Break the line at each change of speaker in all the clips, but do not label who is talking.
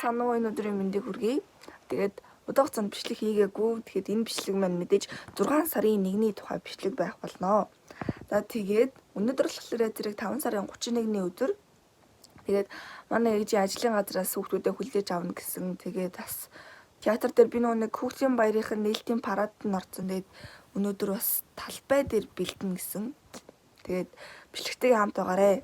Санаа энэ өдрийн мэндийг хүргэе. Тэгээд удаах цан бичлэг хийгээгүй. Тэгэхээр энэ бичлэг маань мэдээж 6 сарын 1-ний тухай бичлэг байх болно. За тэгээд өнөөдөр болохоор зэрэг 5 сарын 31-ний өдөр. Тэгээд манай ээжийн ажлын газраас хүүхдүүдэд хүлээж авна гэсэн. Тэгээд бас театр дээр би нэг хүүхдийн баярын нээлтийн парад нь орсон. Тэгээд өнөөдөр бас талбай дээр бэлдэнэ гэсэн. Тэгээд бичлэгтэйгээ хамт байгаарэ.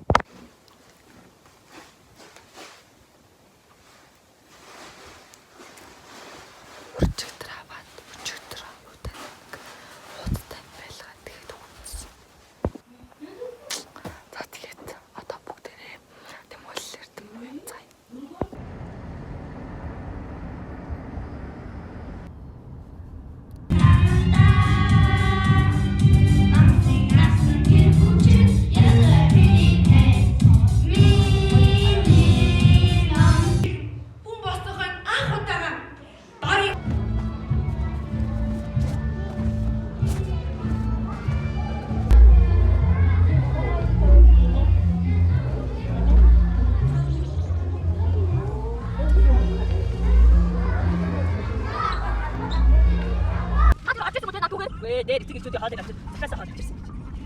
Дээр итгэж зүудээ хаадаг авчих. Дахиад хаадаг авчихсан.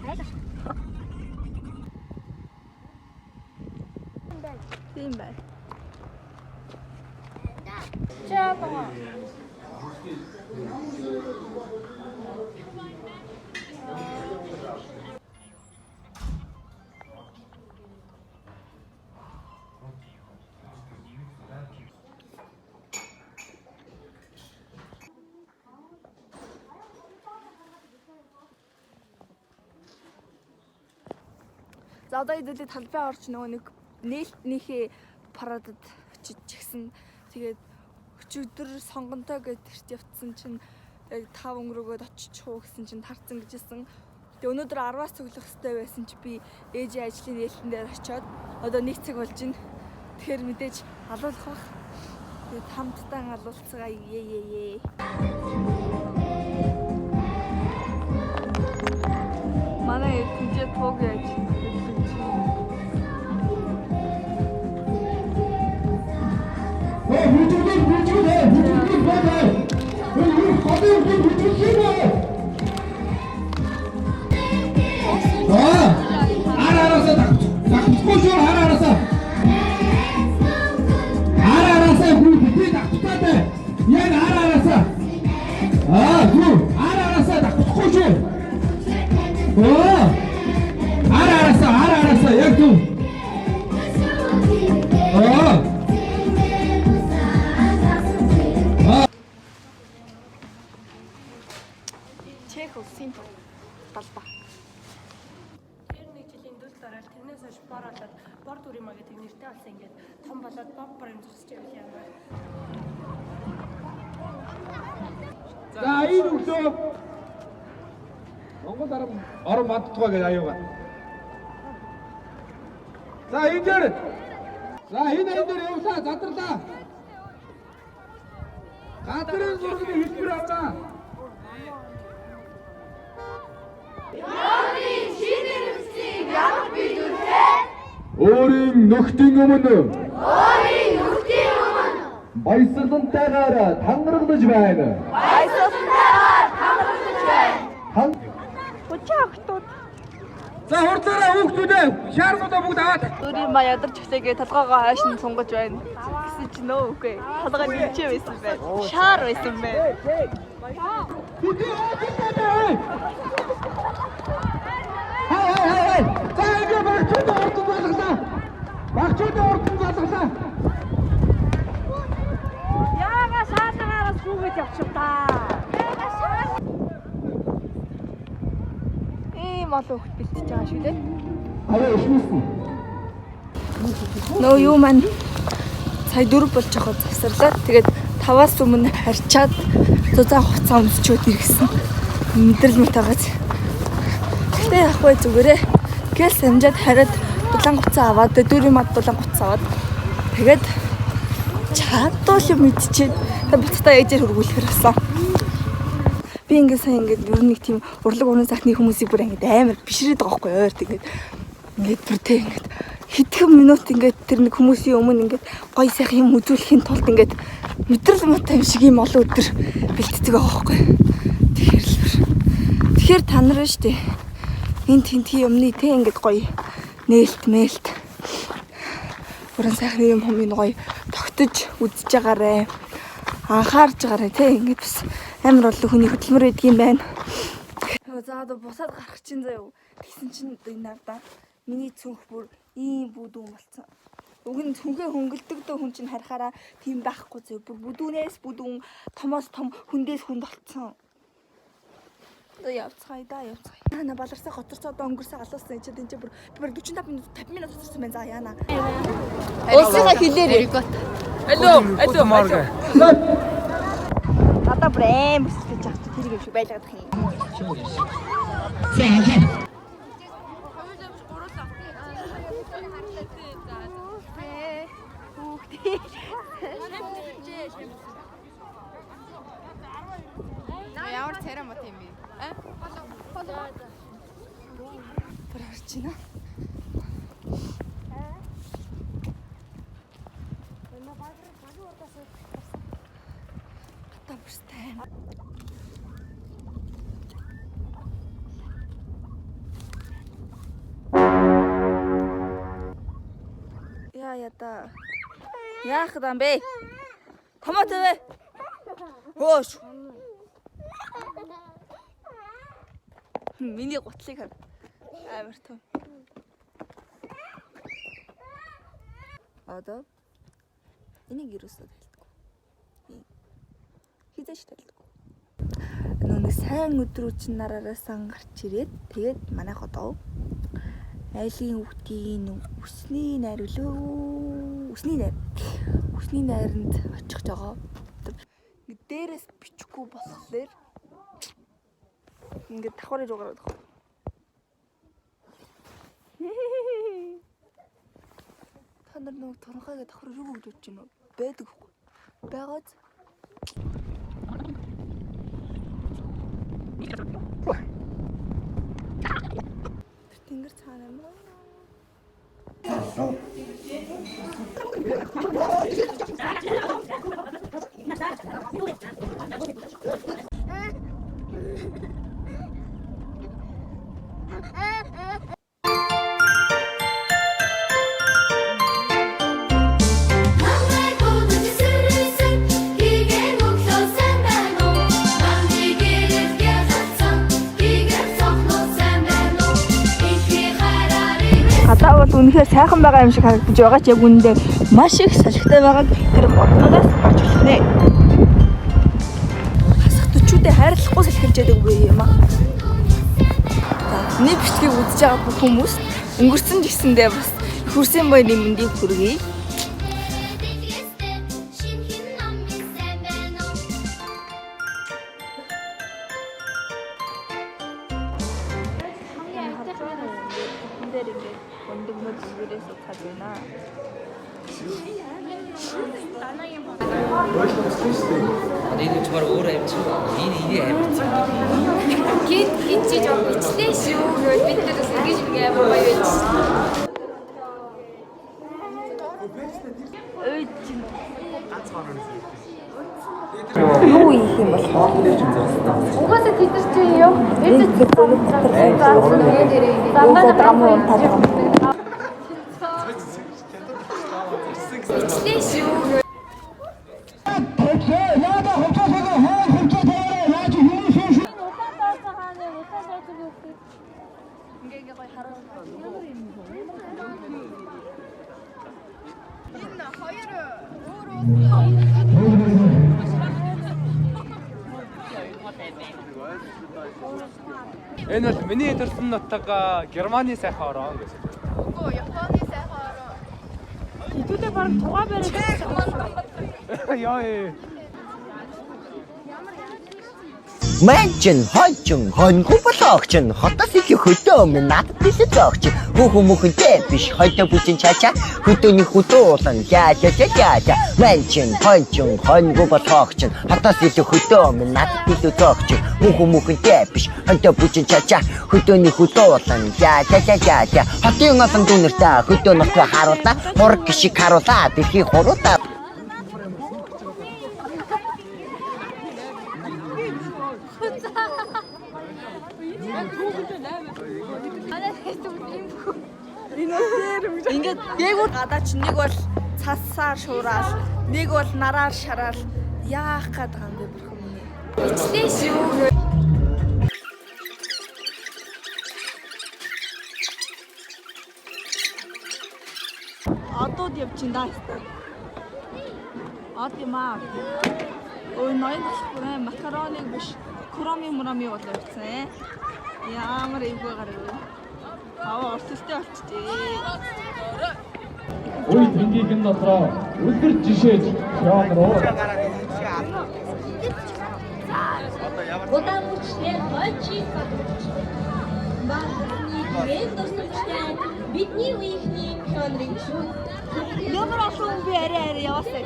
Айлаш. Тийм бай. Чаава.
За одоо хэдүүлээ талбай орж нөгөө нэг нээлтнийхээ парадад очиж чигсэн. Тэгээд өчигдөр сонгонтой гэж тэрт явцсан чинь яг 5 өнгөрөөгөөд очих уу гэсэн чинь тарцсан гэжсэн. Тэгээд өнөөдөр 10-аас цуглах хэрэгтэй байсан чи би ээжийн ажлын нээлтэн дээр очиод одоо 1 цаг болж байна. Тэгэхээр мэдээж алуулах бах. Тэгээд хамтдаа алуулцгаа ээ. Манай тэнцээ тог яаж
бор дүрийн магийн тэг нэртэй болсон ингээд том болоод бомбарын зогсож явах юм байна.
За энэ өглөө Монгол орон бандтугай гэж аюугаа. За энэ дээр. За энэ дээр явсаа задарлаа. Гадрын зургийн хэлбэр авнаа.
Яагийн шинэрвсийг ямар бидүрхээ
Өөрийн нөхдийн өмнө баясгалантайгаар тангарагдаж байна. За хурдлаараа хүүхдүүдээ шаарнуудаа бүгд аваад.
Өөрийн ба ядарч өглөөгээ толгоогоо хойш нь сунгаж байна. Гэсэн чи нөө үгүй. Толгой нэмчээ байсан байна. Шаар байсан байна.
Хай. За ингэ багчууд ордон залглаа. Багчууд ордон залглаа.
Яага шаардлагаараас хүүгээд явчих та.
Олон хөлт бэлтэж байгаа шүү дээ.
Аваа ишмэсэн.
Нөө юу маань сая 4 болж байгаа завсарлаад тэгээд 5-аас өмнө харьчаад зузаан хуцаа өмсчөөд иргэсэн. Мэдрэл мэтагаач. Гэтэ яахгүй зүгээрээ гээс амжаад хараад дулаан хуцаа аваад дөрвийн мад дулаан хуцаа аваад тэгээд чадвал мэдчихэд буцтаа ээжээр хөргүүлэхэр болсон. Би ингээд сайн ингээд ер нь нэг тийм урлаг уран сайхны хүмүүсийг бүр ингээд амар бишрээд байгаа байхгүй юу. Тэгээд ингээд бүр тэг ингээд хэдхэн минут ингээд тэр нэг хүмүүсийн өмнө ингээд гоё сайхан юм үзүүлэхийн тулд ингээд мэдрэл муутай юм шиг юм олон өдөр бэлтдэг байгаа байхгүй. Тэгэхээр та нар нь штэ энэ тентгийн юмны те ингээд гоё нээлт мэлт бүрэн сайхан юм хүмүүс гоё тогтож үзэж байгаарэ. Анхаарж байгаарэ те ингээд бас амар олон хүний хөдөлмөр өгдөг юм байна. За одоо бусаад гарах чинь заяа. Тэгсэн чинь энэ надаа миний цүнх бүр ийм бүдүүн болцсон. Уг нь цүнхээ хөнгөлдөг дөө хүн чинь харахаараа тийм байхгүй зөө. Бүр бүдүүнээс бүдүүн, томоос том, хүндээс хүнд болцсон. Одоо явцгаая да явцгаая. Яна баларсаа гоцорцоо одоо өнгөрсөө галуусан чи энэ бүр 45 минут 50 минут гоцорсон байна. За яана. Өөсөө хэлээрэй. Алло. Одоо брэм бүсэлж яах чи тэрийг юм шиг байлгаад их юм.
Ямар царай мот юм бэ?
Прарчина. Табстай. Яда. Яах юм бэ? Томоотой. Хөөш. Миний гутлыг хав. Амар том. Одоо энийг юусоо тайлдаггүй. Хизээш тайлдаггүй. Нэг сайн өдрүүд чинь нараараасан гарч ирээд тэгээд манайх одоо айлын хүүхдийн үсний найр өлөө. Үсний найранд очих жоо. Дээрээс бичихгүй болохоор ингээд давхар руу гараад байгаа. Та нар нэг тонхойг давхар руу гэж бодож байна уу? Байдаг уу? Байгааз. Тэнгэр цаана юм уу? Гадаа бол үнэхээр сайхан байгаа юм шиг харагдаж байгаа ч яг үүндээ маш их салхитай байгааг тэр бодногоос харж байна. Хасах төчүүдээ хайрлахгүй салхилж яадаг үгүй юм аа. За, нэг бичлэгийг үзэж байгаа хүмүүс өнгөрсөн ч гэсэндээ бас хүрсэн бай нэмэндийг хүргэе.
Энийг чамаар өөр амьд. Энийг амьд.
Гин чи жоо бичлээ шүү. Бид нар бас ингэж ингээ амар гоё байж.
Юу их юм бол
Угаасаа тэд нар чи юу? Бид бичлээ шүү.
Энэ бол миний төрсөн нутаг Германы сайхан орон гэсэн.
Үгүй Японы сайхан орон.
Хэдүүлээ баг тугаа бариад
Яа.
Манчин хончин хоньгүй болохч хотоос их хөдөө минь надад бишээ зогч хүүхмөхөнтэй биш хойдоо бүчин чача хөдөөний хөдөөлөн яа манчин хончин хоньгүй болохч хотоос их хөдөө минь надад бишээ зогч хүүхмөхөнтэй биш хойдоо бүчин чача хөдөөний хөдөөлөн яа хотын олон дүнэртэй хөдөө нохтой харуулаа хург гişиг харуулаа дэлхий хуруулаа
Ингээд нэг бол гадаач нэг бол цасаар шуурал нэг бол нараар шараал яах гээд байгаа юм бэ бүрхэн минь.
Ичлээ шүү.
Одод явчихин даа хэвээр. Од юм аа. Ой ноён болохоор макароныг биш кроми бол явчихсан. Ямар эвгүй гарав. Ортостой болчихжээ.
Үй тэнгийн дотроо үлдэр жишээж яваад руу.
Удаан хүчтэй хойчийг багны гэн дурсамжтай бидний үеийнхний жанрыг шүү.
Ямар олон би арай яваасаа.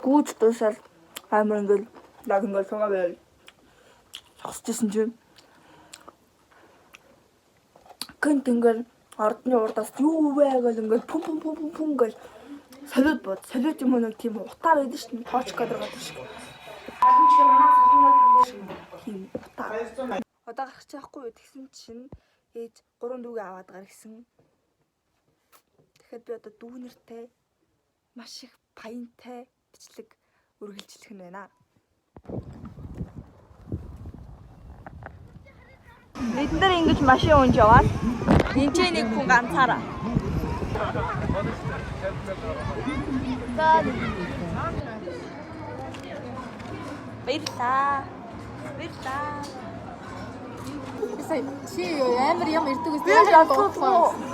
Гүүж дуусаад амар ингээл лаг ингээл сумаа байл. Хосчихсон чинь гэнт ингээл ордны урдаас юу вэ гэл ингээл пум гэл солиод бод. Солиод юм нэг тийм утаар байдаг шүү дээ. Тоочка дөрөв шиг. Одоо гарах чаахгүй юу тэгсэн чинь ээж 3 дүүгээ аваад гар гэсэн. Тэгэхэд би одоо дүүнэртэй маш их баянтай бичлэг үргэлжлэх нь байна. Бид нар ингэж машин унж яваад энд нэг хүн ганцаараа. Баярлаа.
Чи амар юм ирдэг гэсэн.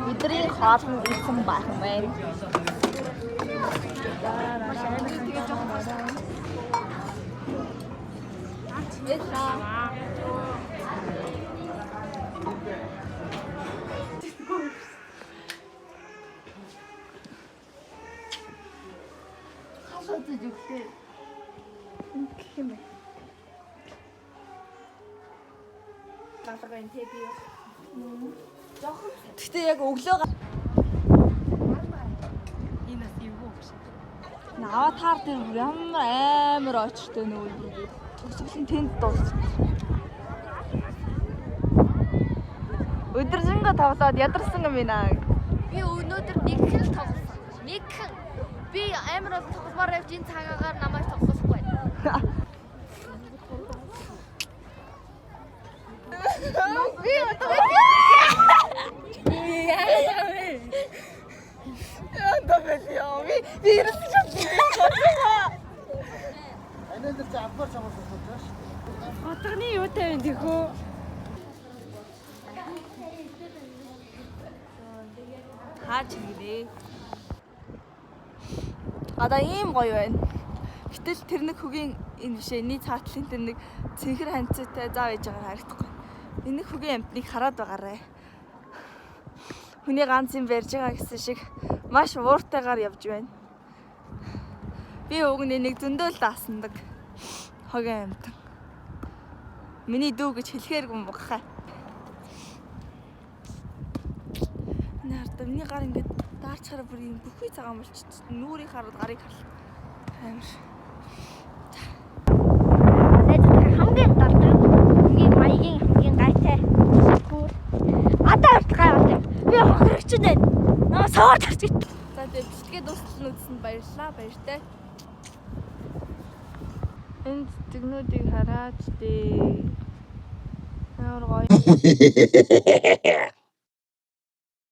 Бидний хоолнд ирсэн байх юм байна. Гэтэ яг өглөө энэ бас юу вэ? Аватар дээр ямар амар очтой нөгөө төгсгөлийн тэнд дууссан. Өдөржингөө тоглоод ядарсан юм байна.
Би өнөөдөр нэгхэн тоглосон. Нэгхэн. Би амар бол тогломоор явж энэ цагаагаар намайг тоглохгүй. Би одоо
Отгоны юутай вэ тэхүү?
Хаач ингэдэ. Одоо ийм гоё байна. Гэтэл тэр нэг хөгийн энэ бишээ энэ цаатлын тэр нэг цэнхэр ханцтай зав ээж байгаа харагдахгүй. Энэ хөгийн амтныг хараад байгаарэ. Хүний ганц юм барьж байгаа гэсэн шиг маш ууртайгаар явж байна. Би өгнө нэг зөндөөл даасандаг хогийн амт. Миний дүү гэж хэлэхээргүй юм бохаа. Миний гар ингээд даарч хараа бүр юм бүхий цагаан болчихсон. Нүрийг хараад гарыг харлаа. Амар.
Хамгийн дуртай хамгийн маягийн хамгийн гайтай гүр одоо гайвал би хохирогч байна. Наа соор тарч ит.
За тэгээ бичлэгээ дуустал үзсэнд баярлалаа. Баяртай. Энд тэгнүүдийг хараач дээ.
Амар гоё.